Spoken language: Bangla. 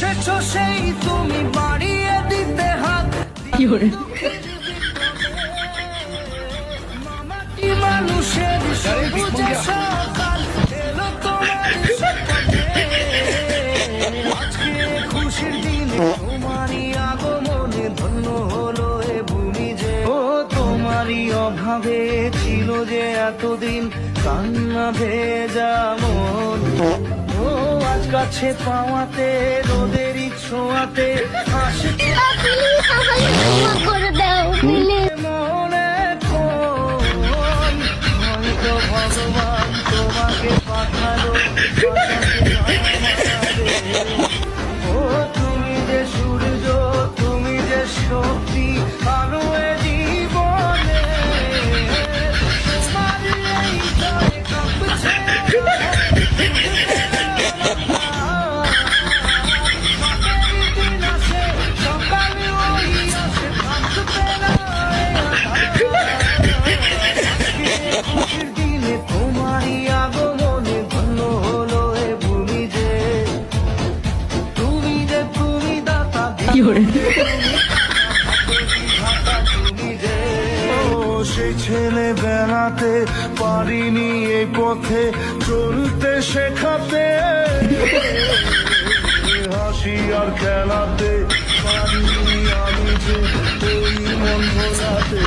এসেছো সেই তুমি বাড়িয়ে দিতে হাত মামাটি মানুষের সবুজে সকাল এলো তোমার সাথে। আজকে খুশির দিনে তোমারই আগমনে ধন্য হলো এ ভূমি যে ও তোমারই অভাবে ছিল যে এতদিন কান্না ভেজা মন ও আজ কাছে পাওয়াতে রোদেরই ছোঁয়াতে হাসি করে দাও মনে কোন হয়তো ভগবান তোমাকে পাঠালো ও তুমি যে সূর্য তুমি যে শক্তি আলো এ জীবনে তোমার এই জয় কাঁপছে দিন আসে সকালে ওই আসে থাকতে না খুশির দিনে তোমারই আগমনে ধন্য হলো এ ভূমি যে তুমি দাতা তুমি যে ও সেই ছেলে বেড়াতে পারিনি এই পথে চলতে শেখাতে হাসি আর খেলাতে পারিনি আমি যে ওই মন ভোলাতে